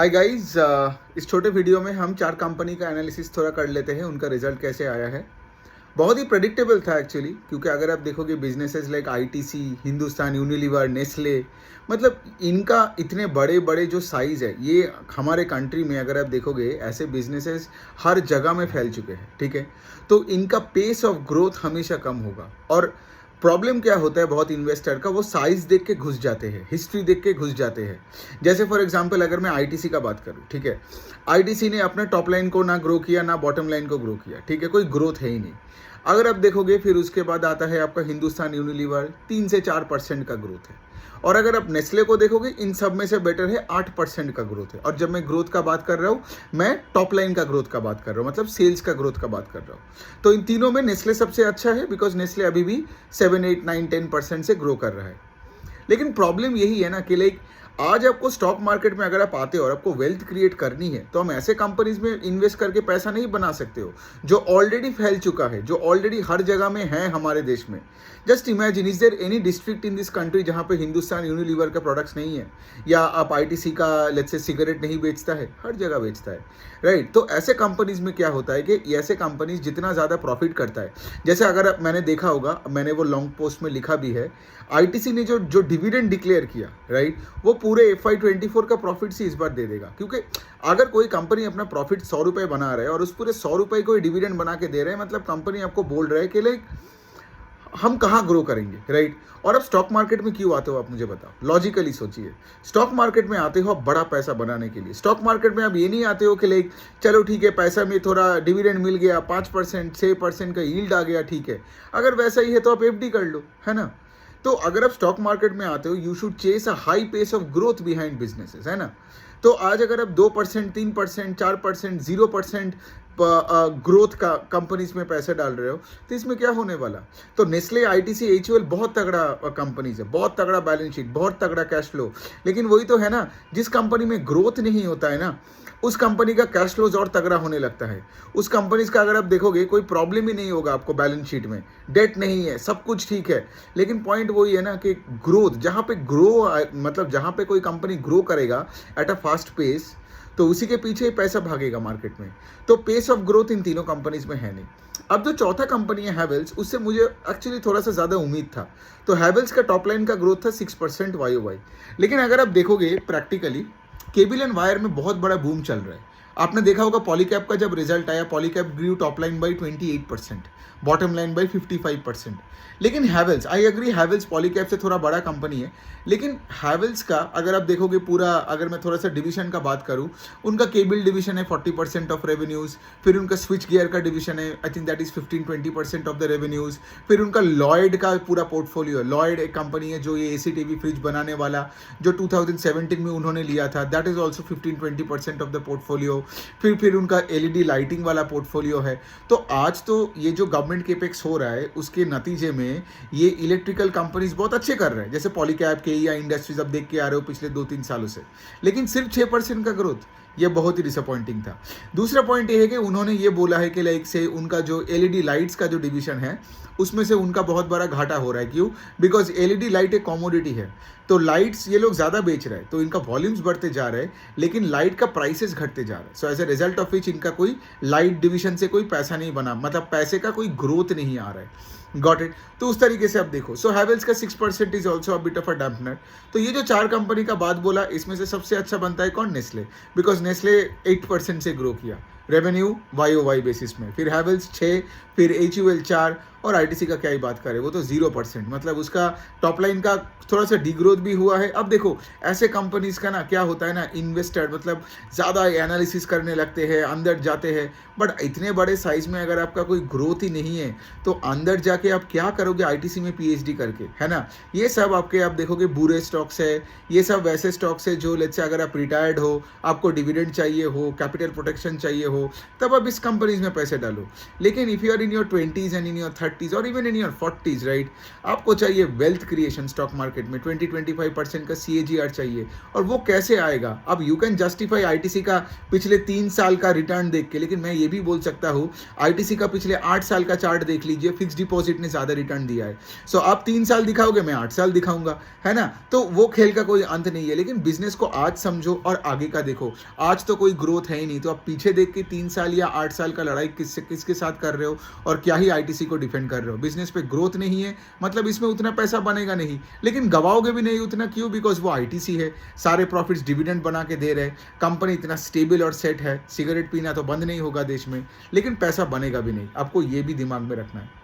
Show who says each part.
Speaker 1: Hi guys, इस छोटे video में हम 4 कंपनी का एनालिसिस थोड़ा कर लेते हैं, उनका रिजल्ट कैसे आया है। बहुत ही प्रेडिक्टेबल था एक्चुअली, क्योंकि अगर आप देखोगे businesses like ITC, Hindustan Unilever, Nestle, मतलब इनका इतने बड़े बड़े जो साइज़ है, ये हमारे कंट्री में अगर आप देखोगे ऐसे बिजनेसेस हर जगह में फैल चुके हैं, ठीक है। तो इनका पेस ऑफ ग्रोथ हमेशा कम होगा। और प्रॉब्लम क्या होता है बहुत इन्वेस्टर का, वो साइज देख के घुस जाते हैं, हिस्ट्री देख के घुस जाते हैं। जैसे फॉर एग्जांपल अगर मैं आईटीसी का बात करूं, ठीक है, आईटीसी ने अपने टॉप लाइन को ना ग्रो किया ना बॉटम लाइन को ग्रो किया, ठीक है, कोई ग्रोथ है ही नहीं। अगर आप देखोगे फिर उसके बाद आता है आपका हिंदुस्तान यूनिलीवर, 3 से 4% का ग्रोथ है। और अगर आप नेस्ले को देखोगे, इन सब में से बेटर है 8% का ग्रोथ है। और जब मैं ग्रोथ का बात कर रहा हूँ, मैं टॉप लाइन का ग्रोथ का बात कर रहा हूँ, मतलब सेल्स का ग्रोथ का बात कर रहा हूँ। तो इन तीनों में नेस्ले सबसे अच्छा है, बिकॉज नेस्ले अभी भी 7, 8, 9, 10% से ग्रो कर रहा है। लेकिन प्रॉब्लम यही है ना कि लाइक आज आपको स्टॉक मार्केट में अगर आप आते हो और आपको वेल्थ क्रिएट करनी है, तो हम ऐसे कंपनीज में इन्वेस्ट करके पैसा नहीं बना सकते हो जो ऑलरेडी फैल चुका है, जो ऑलरेडी हर जगह में है हमारे देश में। Just imagine, is there any district in this country जहाँ पे हिंदुस्तान यूनिलीवर का प्रोडक्ट्स नहीं है, या आप आईटीसी का लेट्स से सिगरेट नहीं बेचता है, हर जगह बेचता है, राइट। तो ऐसे कंपनीज में क्या होता है कि ऐसे कंपनीज जितना ज़्यादा प्रॉफिट करता है, जैसे अगर मैंने देखा होगा, मैंने वो लॉन्ग पोस्ट में लिखा भी है, आईटीसी ने जो डिविडेंड डिक्लेयर किया, राइट, वो पूरे FY24 का प्रॉफिट से इस बार दे देगा। क्योंकि अगर कोई कंपनी अपना प्रॉफिट 100 रुपये बना रहा है और उस पूरे 100 रुपये को डिविडेंड बना के दे रहे हैं, मतलब कंपनी आपको बोल रहा है कि लाइक हम कहाँ ग्रो करेंगे, राइट। और अब स्टॉक मार्केट में क्यों आते हो आप मुझे बताओ, लॉजिकली सोचिए। स्टॉक मार्केट में आते हो आप बड़ा पैसा बनाने के लिए। स्टॉक मार्केट में आप ये नहीं आते हो कि लाइक चलो ठीक है, पैसा में थोड़ा डिविडेंड मिल गया, 5%, 6% का यील्ड आ गया, ठीक है। अगर वैसा ही है तो आप एफडी कर लो, है ना। तो अगर आप स्टॉक मार्केट में आते हो, you should chase a high pace of growth behind businesses, है ना। तो आज अगर आप 2%, 3%, 4%, 0% ग्रोथ का कंपनीज में पैसे डाल रहे हो, तो इसमें क्या होने वाला। तो नेस्ले, आईटीसी, एचयूएल बहुत तगड़ा कंपनीज है, बहुत तगड़ा बैलेंस शीट, बहुत तगड़ा कैश फ्लो। लेकिन वही तो है ना, जिस कंपनी में ग्रोथ नहीं होता है ना, उस कंपनी का कैश फ्लोज और तगड़ा होने लगता है। उस कंपनीज का अगर आप देखोगे कोई प्रॉब्लम ही नहीं होगा आपको बैलेंस शीट में, डेट नहीं है, सब कुछ ठीक है। लेकिन पॉइंट वही है ना कि ग्रोथ, जहाँ पे मतलब जहाँ पे कोई कंपनी ग्रो करेगा एट अ फास्ट पेस, तो उसी के पीछे ही पैसा भागेगा मार्केट में। तो पेस ऑफ ग्रोथ इन तीनों कंपनीज में है नहीं। अब जो चौथा कंपनी है हैवेल्स, उससे मुझे एक्चुअली थोड़ा सा ज़्यादा उम्मीद था। तो हैवेल्स का टॉप लाइन का ग्रोथ था 6% YOY। लेकिन अगर आप देखोगे प्रैक्टिकली, केबल एंड वायर में बहुत बड़ा बूम चल रहा है। आपने देखा होगा पॉलीकैब का जब रिजल्ट आया, Polycab grew top line by 28%, bottom line by 55%। लेकिन हैवेल्स, आई एग्री, हैवेल्स पॉलीकैब से थोड़ा बड़ा कंपनी है, लेकिन हैवेल्स का अगर आप देखोगे पूरा, अगर मैं थोड़ा सा डिवीजन का बात करूं, उनका केबल डिवीजन है 40% ऑफ रेवेन्यूज़, फिर उनका स्विच गियर का डिवीजन है, I think that is 15-20% of the revenues, फिर उनका लॉयड का पूरा पोर्टफोलियो है। लॉयड एक कंपनी है जो ये AC TV फ्रिज बनाने वाला, जो 2017 में उन्होंने लिया था, that is also 15-20% of the portfolio. फिर उनका LED लाइटिंग वाला पोर्टफोलियो है। तो आज तो ये जो गवर्नमेंट केपेक्स हो रहा है, उसके नतीजे में ये इलेक्ट्रिकल कंपनीज बहुत अच्छे कर रहे हैं, जैसे पॉलीकैब के या इंडस्ट्रीज अब देख के आ रहे हो पिछले 2-3 सालों से। लेकिन सिर्फ 6% का ग्रोथ, ये बहुत ही डिसअपॉइंटिंग था। दूसरा पॉइंट ये है कि उन्होंने ये बोला है कि लाइक से उनका जो LED लाइट्स का जो डिवीजन है, उसमें से उनका बहुत बड़ा घाटा हो रहा है। क्यों? बिकॉज LED लाइट एक कॉमोडिटी है। तो लाइट्स ये लोग ज़्यादा बेच रहे हैं, तो इनका वॉल्यूम्स बढ़ते जा रहे हैं, लेकिन लाइट का प्राइसेस घटते जा रहे हैं। So as a result of which इनका कोई लाइट डिवीजन से कोई पैसा नहीं बना, मतलब पैसे का कोई ग्रोथ नहीं आ रहा है। Got it. तो उस तरीके से आप देखो, सो हैवेल्स का 6% is also a bit of a dampener. तो ये जो 4 कंपनी का बात बोला, इसमें से सबसे अच्छा बनता है कौन? नेस्ले। बिकॉज नेस्ले 8% से ग्रो किया रेवेन्यू YOY बेसिस में, फिर हैवेल्स 6, फिर HUL 4, और आईटीसी का क्या ही बात करें, वो तो 0%, मतलब उसका टॉप लाइन का थोड़ा सा डिग्रोथ भी हुआ है। अब देखो ऐसे कंपनीज का ना क्या होता है ना, इन्वेस्टर मतलब ज़्यादा एनालिसिस करने लगते हैं, अंदर जाते हैं, बट इतने बड़े साइज में अगर आपका कोई ग्रोथ ही नहीं है, तो अंदर जाके आप क्या करोगे आईटीसी में PhD करके, है ना। ये सब आपके आप देखोगे बुरे स्टॉक्स है, ये सब वैसे स्टॉक्स है जो लेट्स से अगर आप रिटायर्ड हो, आपको डिविडेंड चाहिए हो, कैपिटल प्रोटेक्शन चाहिए हो, तब आप इस कंपनीज में पैसे डालो। लेकिन if you are in your 20s and in your 30s, 30s और even in your 40s, right, आपको चाहिए वेल्थ क्रिएशन स्टॉक मार्केट में 20-25% का CAGR चाहिए। और वो कैसे आएगा? अब यू कैन जस्टिफाई ITC का पिछले 3 साल का रिटर्न देख के, लेकिन मैं ये भी बोल सकता हूँ ITC का पिछले 8 साल का चार्ट देख लीजिए, फिक्स डिपॉजिट ने ज़्यादा रिटर्न दिया है। सो आप 3 साल दिखाओगे, मैं 8 साल दिखाऊंगा, है ना? तो वो खेल का कोई अंत नहीं है। लेकिन बिजनेस को आज समझो और आगे का देखो। आज तो कोई ग्रोथ है ही नहीं, तो आप पीछे देख के 3 साल या 8 साल का लड़ाई किसके साथ कर रहे हो और क्या ही ITC को डिफेंड कर रहे हो। बिजनेस पे ग्रोथ नहीं है, मतलब इसमें उतना पैसा बनेगा नहीं, लेकिन गवाओगे भी नहीं उतना। क्यों? बिकॉज वो ITC है, सारे प्रॉफिट्स डिविडेंड बना के दे रहे हैं, कंपनी इतना स्टेबल और सेट है, सिगरेट पीना तो बंद नहीं होगा देश में, लेकिन पैसा बनेगा भी नहीं। आपको ये भी दिमाग में रखना है।